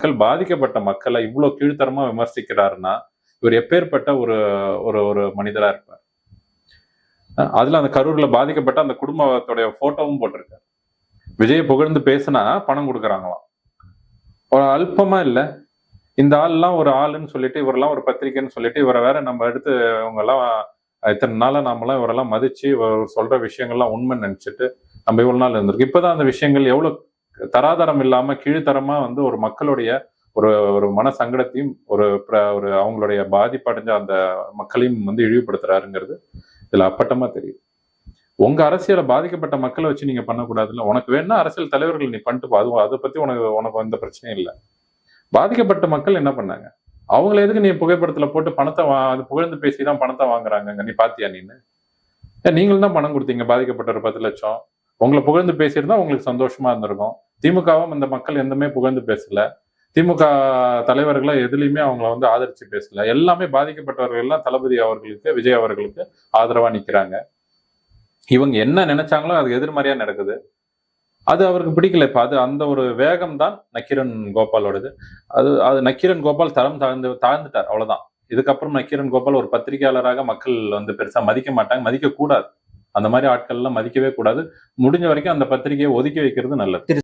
மக்கள் பாதிக்கப்பட்ட மக்களை இவ்வளவு கீழ்த்தரமா விமர்சிக்கிறாருன்னா இவர் எப்பேற்பட்ட ஒரு ஒரு ஒரு மனிதரா இருப்பார். அதுல அந்த கரூர்ல பாதிக்கப்பட்ட அந்த குடும்பத்தோடைய போட்டோவும் போட்டிருக்காரு. விஜயை புகழ்ந்து பேசினா பணம் கொடுக்குறாங்களாம். ஒரு அல்பமா இல்ல, இந்த ஆள்லாம் ஒரு ஆளுன்னு சொல்லிட்டு, இவரெல்லாம் ஒரு பத்திரிக்கைன்னு சொல்லிட்டு, இவரை வேற நம்ம எடுத்து இவங்க எல்லாம் இத்தனை நாளா நாமெல்லாம் இவரெல்லாம் மதிச்சு இவர் சொல்ற விஷயங்கள்லாம் உண்மைன்னு நினைச்சிட்டு நம்ம இவ்வளவு நாள் இருந்திருக்கு. இப்பதான் அந்த விஷயங்கள் எவ்வளவு தராதரம் இல்லாம கீழ்த்தரமா வந்து ஒரு மக்களுடைய ஒரு ஒரு மன சங்கடத்தையும் ஒரு அவங்களுடைய பாதிப்படைஞ்ச அந்த மக்களையும் வந்து இழிவுபடுத்துறாருங்கிறது இதுல அப்பட்டமா தெரியுது. உங்க அரசியல பாதிக்கப்பட்ட மக்களை வச்சு நீங்க பண்ணக்கூடாதுல்ல. உனக்கு வேணா அரசியல் தலைவர்கள் நீ பண்ணிட்டு போ. அதுவும் அதை பத்தி உனக்கு உனக்கு எந்த பிரச்சனையும் இல்லை. பாதிக்கப்பட்ட மக்கள் என்ன பண்ணாங்க? அவங்கள எதுக்கு நீ புகைப்படத்துல போட்டு பணத்தை அது புகழ்ந்து பேசிதான் பணத்தை வாங்குறாங்க? நீ பாத்தியா நீன்னு? நீங்களும் தான் பணம் கொடுத்தீங்க பாதிக்கப்பட்ட ஒரு 10 லட்சம். உங்களை புகழ்ந்து பேசியிருந்தா உங்களுக்கு சந்தோஷமா இருந்திருக்கும். திமுகவும் இந்த மக்கள் எதுவுமே புகழ்ந்து பேசல. திமுக தலைவர்களை எதுலையுமே அவங்கள வந்து ஆதரிச்சு பேசல. எல்லாமே பாதிக்கப்பட்டவர்கள் எல்லாம் தளபதி அவர்களுக்கு, விஜய் அவர்களுக்கு ஆதரவா நிக்கிறாங்க. இவங்க என்ன நினைச்சாங்களோ அது எதிர்மறையா நடக்குது. அது அவருக்கு பிடிக்கல. இப்ப அது அந்த ஒரு வேகம் தான் நக்கீரன் கோபாலோடது. அது நக்கீரன் கோபால் தரம் தாழ்ந்துட்டார். அவ்வளவுதான். இதுக்கப்புறம் நக்கீரன் கோபால் ஒரு பத்திரிகையாளராக மக்கள் வந்து பெருசா மதிக்க மாட்டாங்க, மதிக்க கூடாது. அந்த மாதிரி ஆட்கள் எல்லாம் மதிக்கவே கூடாது. முடிஞ்ச வரைக்கும் அந்த பத்திரிகையை ஒதுக்கி வைக்கிறது நல்லது.